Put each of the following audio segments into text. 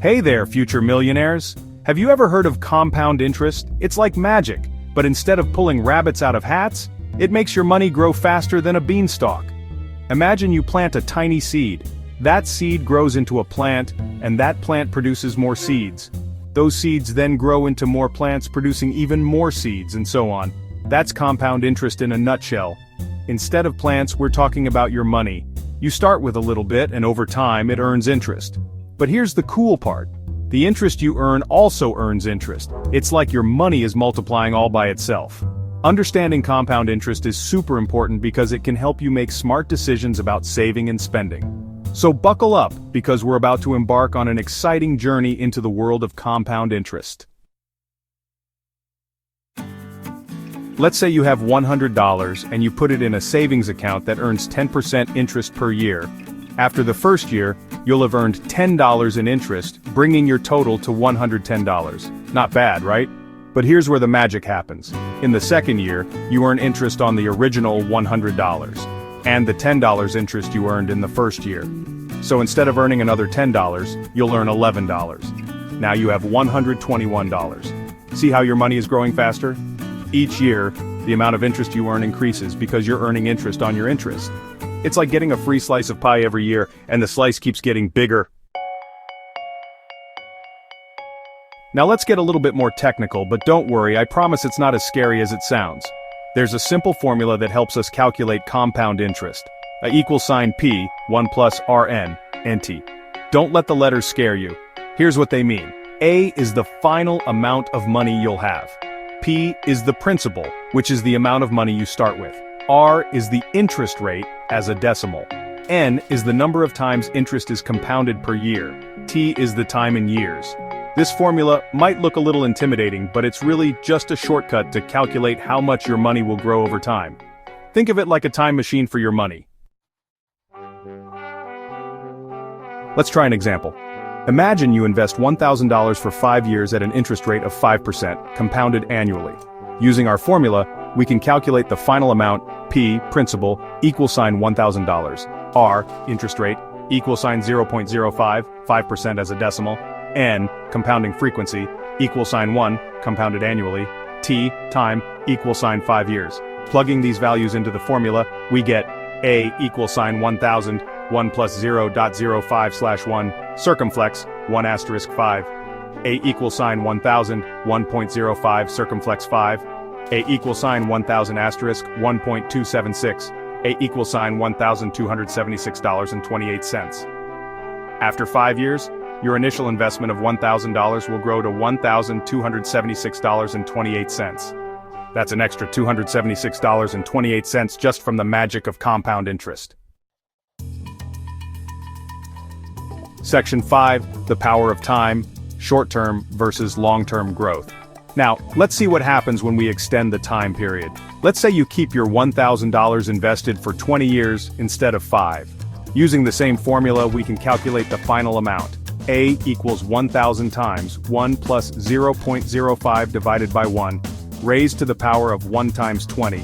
Hey there, future millionaires! Have you ever heard of compound interest? It's like magic, but instead of pulling rabbits out of hats, it makes your money grow faster than a beanstalk. Imagine you plant a tiny seed. That seed grows into a plant, and that plant produces more seeds. Those seeds then grow into more plants producing even more seeds, and so on. That's compound interest in a nutshell. Instead of plants, we're talking about your money. You start with a little bit, and over time it earns interest. But here's the cool part. The interest you earn also earns interest. It's like your money is multiplying all by itself. Understanding compound interest is super important because it can help you make smart decisions about saving and spending. So buckle up, because we're about to embark on an exciting journey into the world of compound interest. Let's say you have $100 and you put it in a savings account that earns 10% interest per year. After the first year, you'll have earned $10 in interest, bringing your total to $110. Not bad, right? But here's where the magic happens. In the second year, you earn interest on the original $100, and the $10 interest you earned in the first year. So instead of earning another $10, you'll earn $11. Now you have $121. See how your money is growing faster? Each year, the amount of interest you earn increases because you're earning interest on your interest. It's like getting a free slice of pie every year, and the slice keeps getting bigger. Now let's get a little bit more technical, but don't worry, I promise it's not as scary as it sounds. There's a simple formula that helps us calculate compound interest. =P, 1 plus Rn, NT. Don't let the letters scare you. Here's what they mean. A is the final amount of money you'll have. P is the principal, which is the amount of money you start with. R is the interest rate, as a decimal. N is the number of times interest is compounded per year. T is the time in years. This formula might look a little intimidating, but it's really just a shortcut to calculate how much your money will grow over time. Think of it like a time machine for your money. Let's try an example. Imagine you invest $1,000 for 5 years at an interest rate of 5%, compounded annually. Using our formula, we can calculate the final amount, P, principal, $1,000, R, interest rate, $0.05, 5% as a decimal, N, compounding frequency, $1, compounded annually, T, time, $5 years. Plugging these values into the formula, we get A $1,000, 1 plus 0.05/1, circumflex, 1 asterisk 5. A $1,000, 1.05 circumflex 5. A $1,000 asterisk 1.276. A $1,276.28. After 5 years, your initial investment of $1,000 will grow to $1,276.28. That's an extra $276.28 just from the magic of compound interest. Section 5, the power of time, short-term versus long-term growth. Now, let's see what happens when we extend the time period. Let's say you keep your $1,000 invested for 20 years instead of 5. Using the same formula, we can calculate the final amount. A equals 1,000 times 1 plus 0.05 divided by 1, raised to the power of 1 times 20.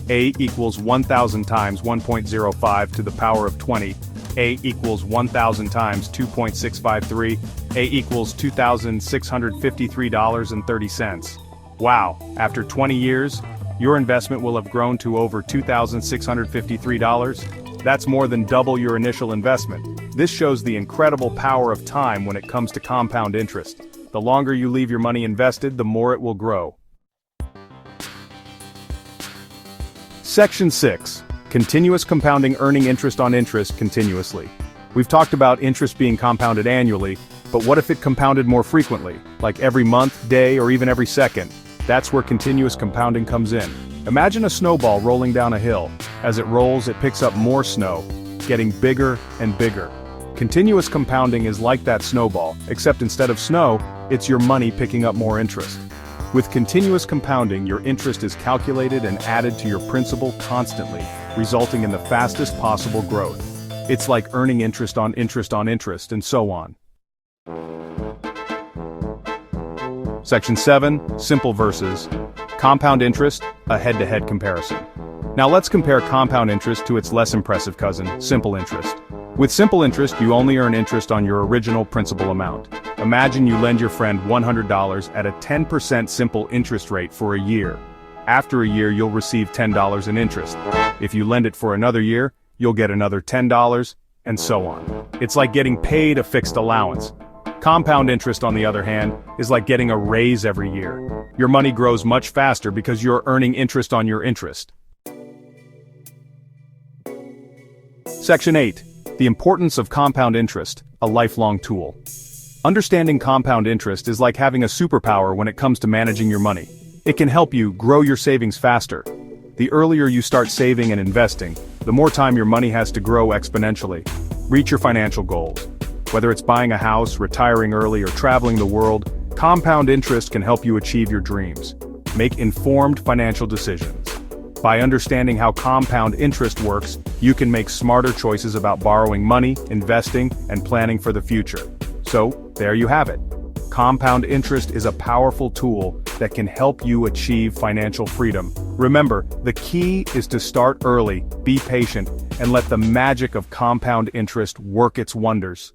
A equals 1,000 times 1.05 to the power of 20. A equals 1,000 times 2.653. A equals $2,653.30. Wow, after 20 years, your investment will have grown to over $2,653. That's more than double your initial investment. This shows the incredible power of time when it comes to compound interest. The longer you leave your money invested, the more it will grow. Section 6. Continuous compounding, earning interest on interest continuously. We've talked about interest being compounded annually, but what if it compounded more frequently, like every month, day, or even every second? That's where continuous compounding comes in. Imagine a snowball rolling down a hill. As it rolls, it picks up more snow, getting bigger and bigger. Continuous compounding is like that snowball, except instead of snow, it's your money picking up more interest. With continuous compounding, your interest is calculated and added to your principal constantly, resulting in the fastest possible growth. It's like earning interest on interest on interest, and so on. Section 7, simple versus compound interest, a head-to-head comparison. Now let's compare compound interest to its less impressive cousin, simple interest. With simple interest, you only earn interest on your original principal amount. Imagine you lend your friend $100 at a 10% simple interest rate for a year. After a year, you'll receive $10 in interest. If you lend it for another year, you'll get another $10, and so on. It's like getting paid a fixed allowance. Compound interest, on the other hand, is like getting a raise every year. Your money grows much faster because you're earning interest on your interest. Section 8. The importance of compound interest, a lifelong tool. Understanding compound interest is like having a superpower when it comes to managing your money. It can help you grow your savings faster. The earlier you start saving and investing, the more time your money has to grow exponentially. Reach your financial goals. Whether it's buying a house, retiring early, or traveling the world, compound interest can help you achieve your dreams. Make informed financial decisions. By understanding how compound interest works, you can make smarter choices about borrowing money, investing, and planning for the future. So, there you have it. Compound interest is a powerful tool that can help you achieve financial freedom. Remember, the key is to start early, be patient, and let the magic of compound interest work its wonders.